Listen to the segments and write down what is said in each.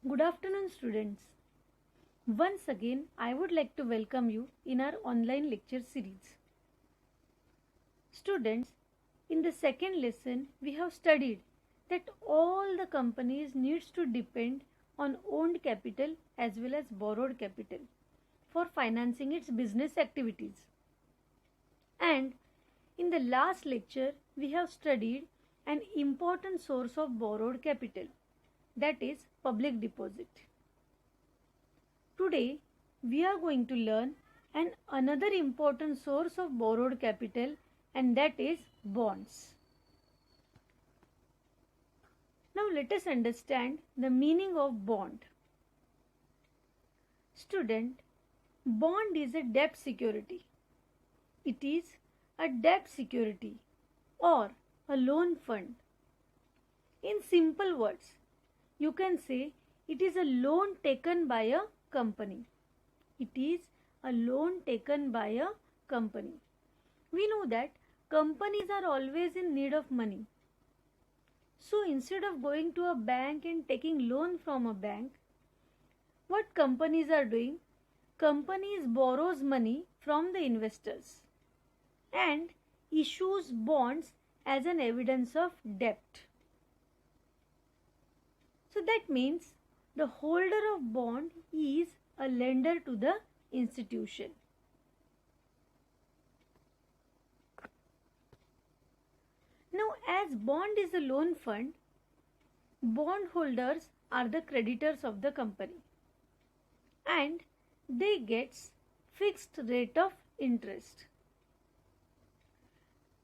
Good afternoon, students. Once again, I would like to welcome you in our online lecture series. Students, in the second lesson, we have studied that all the companies needs to depend on owned capital as well as borrowed capital for financing its business activities. And in the last lecture, we have studied an important source of borrowed capital, that is public deposit. Today, we are going to learn another important source of borrowed capital, and that is bonds. Now let us understand the meaning of bond. Student, bond is a debt security. It is a debt security or a loan fund. In simple words, you can say it is a loan taken by a company. It is a loan taken by a company. We know that companies are always in need of money. So instead of going to a bank and taking loan from a bank, what companies are doing? Companies borrows money from the investors and issues bonds as an evidence of debt. So that means the holder of bond is a lender to the institution. Now, as bond is a loan fund, bondholders are the creditors of the company and they get fixed rate of interest.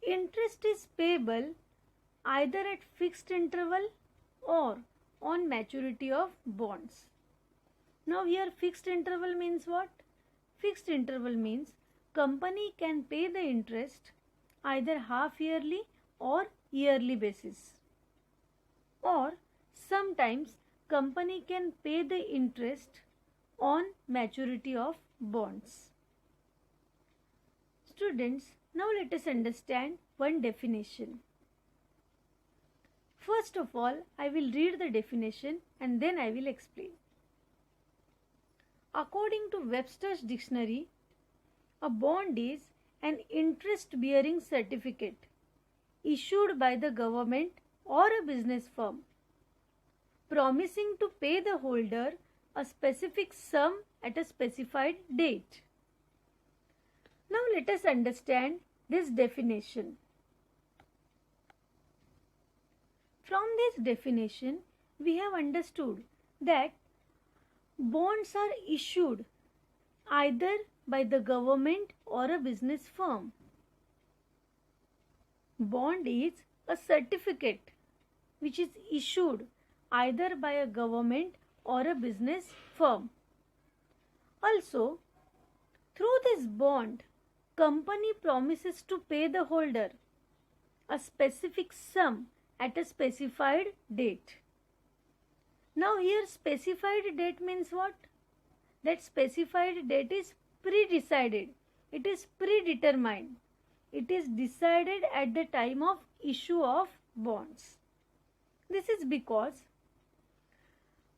Interest is payable either at fixed interval or on maturity of bonds. Now here fixed interval means what? Fixed interval means company can pay the interest either half yearly or yearly basis, or sometimes company can pay the interest on maturity of bonds. Students, now let us understand one definition. First of all, I will read the definition and then I will explain. According to Webster's dictionary, a bond is an interest-bearing certificate issued by the government or a business firm, promising to pay the holder a specific sum at a specified date. Now let us understand this definition. From this definition, we have understood that bonds are issued either by the government or a business firm. Bond is a certificate which is issued either by a government or a business firm. Also, through this bond, company promises to pay the holder a specific sum at a specified date. Now here specified date means what? That specified date is pre-decided. It is predetermined. It is decided at the time of issue of bonds. This is because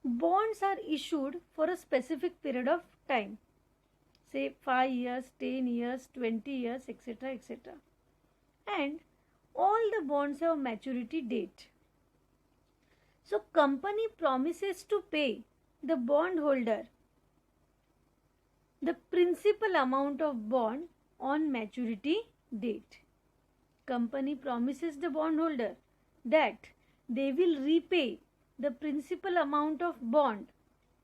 bonds are issued for a specific period of time. Say 5 years, 10 years, 20 years, etc. etc. And all the bonds have maturity date. So company promises to pay the bondholder the principal amount of bond on maturity date. Company promises the bondholder that they will repay the principal amount of bond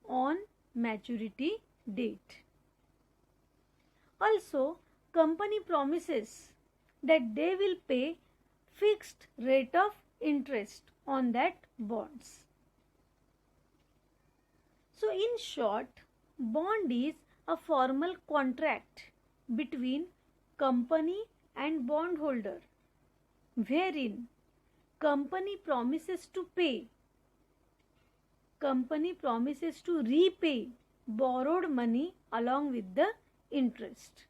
on maturity date. Also, company promises that they will pay fixed rate of interest on that bonds. So in short, bond is a formal contract between company and bondholder wherein company promises to repay borrowed money along with the interest.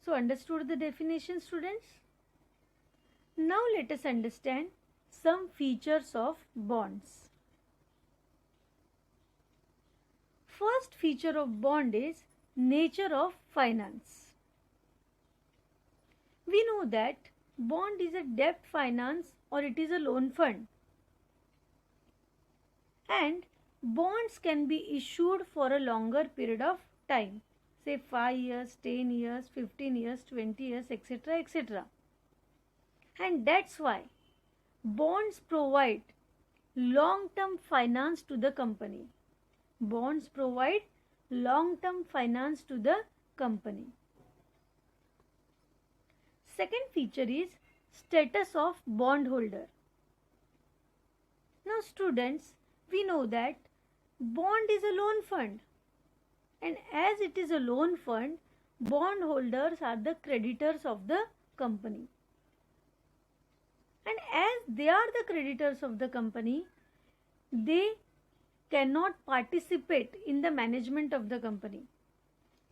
So understood the definition, students? Now let us understand some features of bonds. First feature of bond is nature of finance. We know that bond is a debt finance or it is a loan fund. And bonds can be issued for a longer period of time, say 5 years, 10 years, 15 years, 20 years, etc., etc. And that's why bonds provide long-term finance to the company. Bonds provide long-term finance to the company. Second feature is status of bondholder. Now students, we know that bond is a loan fund, and as it is a loan fund, bondholders are the creditors of the company. And as they are the creditors of the company, they cannot participate in the management of the company.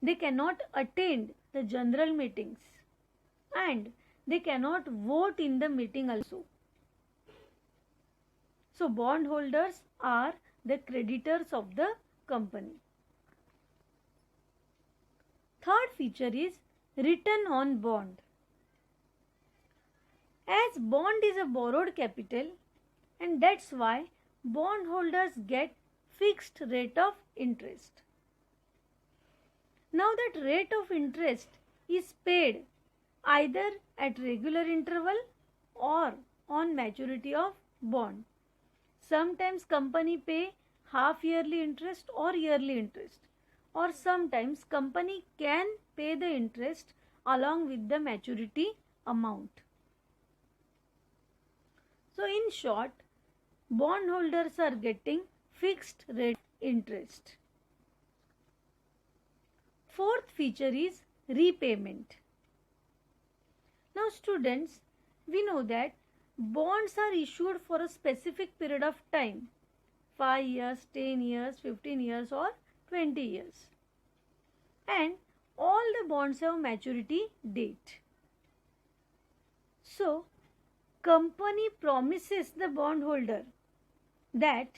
They cannot attend the general meetings and they cannot vote in the meeting also. So bondholders are the creditors of the company. Third feature is return on bond. As bond is a borrowed capital, and that's why bondholders get fixed rate of interest. Now that rate of interest is paid either at regular interval or on maturity of bond. Sometimes company pay half yearly interest or yearly interest, or sometimes company can pay the interest along with the maturity amount. So in short, bondholders are getting fixed rate interest. Fourth feature is repayment. Now students, we know that bonds are issued for a specific period of time, 5 years, 10 years, 15 years or 20 years. And all the bonds have maturity date. So, company promises the bondholder that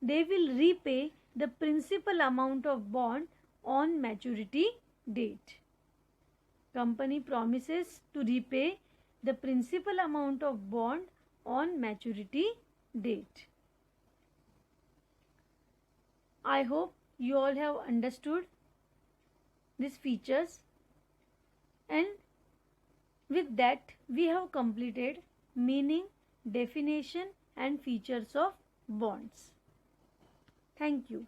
they will repay the principal amount of bond on maturity date. Company promises to repay the principal amount of bond on maturity date. I hope you all have understood these features, and with that we have completed meaning, definition and features of bonds. Thank you.